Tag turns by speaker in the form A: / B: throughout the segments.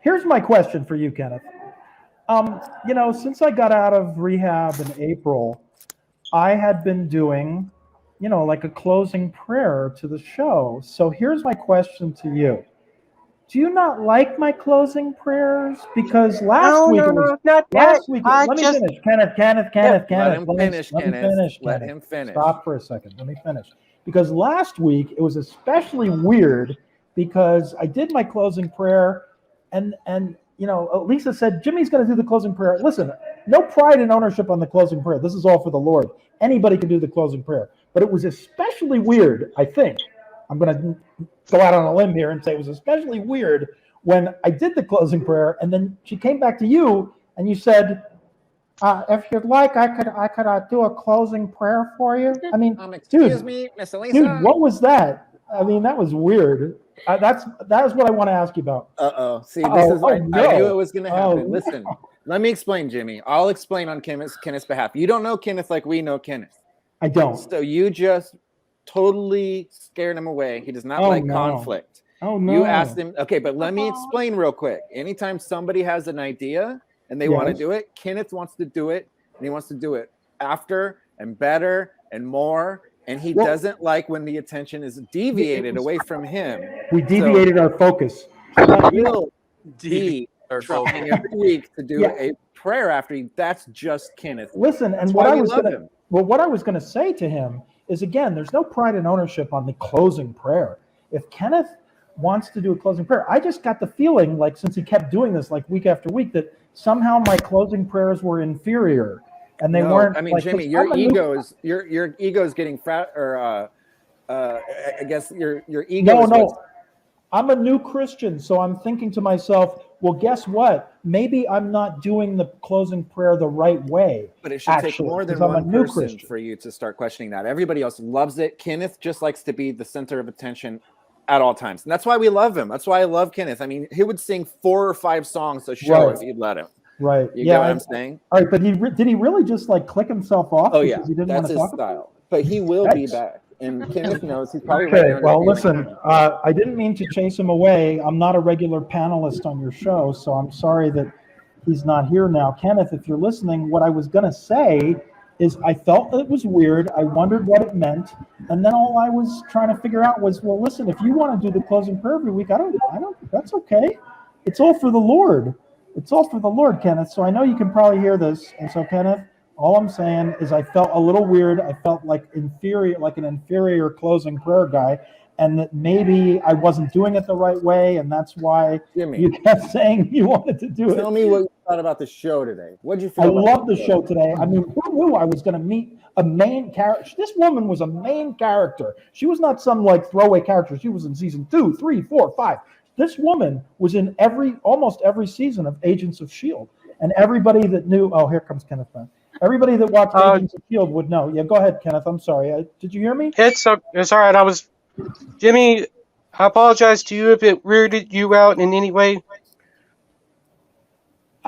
A: Here's my question for you, Kenneth. Since I got out of rehab in April, I had been doing, like a closing prayer to the show. So here's my question to you. Do you not like my closing prayers? Because last week it was
B: not
A: last week.
B: I
A: Let me
B: just
A: finish, Kenneth.
C: Let him finish, Kenneth. Let him finish.
A: Stop for a second. Let me finish. Because last week it was especially weird because I did my closing prayer, and Elisa said Jimmy's going to do the closing prayer. Listen, no pride and ownership on the closing prayer. This is all for the Lord. Anybody can do the closing prayer, but it was especially weird. I think I'm going to go out on a limb here and say it was especially weird when I did the closing prayer, and then she came back to you and you said, if you'd like, I could do a closing prayer for you. I mean,
C: excuse me, Miss Elisa.
A: Dude, what was that? I mean, that was weird. That is what I want to ask you about.
C: See, this is I knew it was going to happen. Listen, let me explain, Jimmy. I'll explain on Kenneth's behalf. You don't know Kenneth like we know Kenneth.
A: I don't.
C: So you just totally scared him away. He does not like conflict.
A: Oh, no.
C: You asked him, okay, but let me explain real quick. Anytime somebody has an idea and they want to do it, Kenneth wants to do it, and he wants to do it after and better and more. And he doesn't like when the attention is deviated away from him.
A: We deviated our focus.
C: We'll be trying every week to do a prayer after you. That's just Kenneth.
A: Listen, and what I was going to say to him is, again, there's no pride and ownership on the closing prayer. If Kenneth wants to do a closing prayer, I just got the feeling, like, since he kept doing this like week after week, that somehow my closing prayers were inferior. And they weren't.
C: I mean, like, Jimmy, your ego is getting fat, or I guess your ego.
A: No. I'm a new Christian, so I'm thinking to myself, well, guess what? Maybe I'm not doing the closing prayer the right way.
C: But it should take more than one person for you to start questioning that. Everybody else loves it. Kenneth just likes to be the center of attention at all times, and that's why we love him. That's why I love Kenneth. I mean, he would sing 4 or 5 songs a show if you'd let him.
A: Right.
C: You get what I'm saying?
A: All right, but did he really just like click himself off?
C: Oh yeah,
A: he didn't
C: that's his style. But he will be back, and Kenneth knows he's probably
A: okay. Well, listen, I didn't mean to chase him away. I'm not a regular panelist on your show, so I'm sorry that he's not here now. Kenneth, if you're listening, what I was gonna say is I felt it was weird. I wondered what it meant, and then all I was trying to figure out was, well, listen, if you want to do the closing prayer every week, I don't. That's okay. It's all for the Lord. It's all for the Lord, Kenneth. So I know you can probably hear this. And so, Kenneth, all I'm saying is I felt a little weird. I felt like an inferior closing prayer guy, and that maybe I wasn't doing it the right way, and that's why you kept saying you wanted to do it.
C: Tell me what you thought about the show today. What did you feel?
A: I love the show today. I mean, who knew I was going to meet a main character? This woman was a main character. She was not some like throwaway character. She was in season 2, 3, 4, 5. This woman was in almost every season of Agents of S.H.I.E.L.D. And everybody that knew, here comes Kenneth back. Everybody that watched Agents of S.H.I.E.L.D. would know. Yeah, go ahead, Kenneth. I'm sorry. Did you hear me?
B: It's all right. Jimmy, I apologize to you if it weirded you out in any way.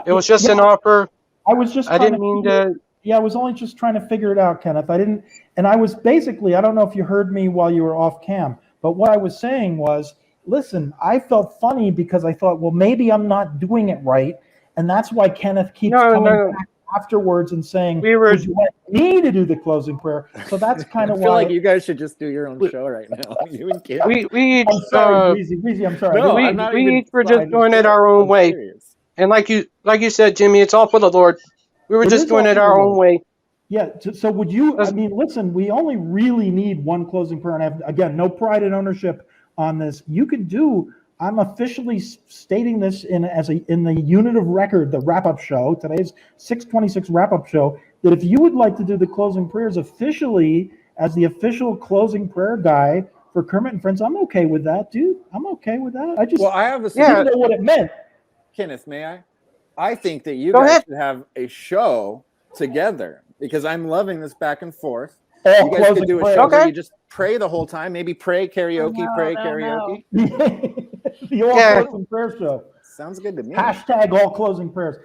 B: It was just an offer.
A: I didn't mean to. Yeah, I was only just trying to figure it out, Kenneth. And I was basically, I don't know if you heard me while you were off cam, but what I was saying was, listen, I felt funny because I thought, well, maybe I'm not doing it right. And that's why Kenneth keeps coming back afterwards and saying, would you want me to do the closing prayer? So that's kind of why.
C: I feel like you guys should just do your own show right now. You and Kenneth.
B: I'm sorry,
A: Breezy, I'm sorry.
B: No, we each were just doing it our own way. And like you said, Jimmy, it's all for the Lord. We were just doing it our own way.
A: Yeah, so would you, I mean, listen, we only really need one closing prayer. And again, no pride and ownership on this. You could do, I'm officially stating this in the unit of record, the wrap-up show, today's 626 wrap-up show, that if you would like to do the closing prayers officially as the official closing prayer guy for Kermit and Friends, I'm okay with that, dude. I'm okay with that. I didn't know what it meant.
C: Kenneth, may I? I think that you guys should have a show together because I'm loving this back and forth. You guys could do a show where you just pray the whole time. Maybe pray karaoke, karaoke.
A: The all closing prayer show.
C: Sounds good to me.
A: Hashtag all closing prayers.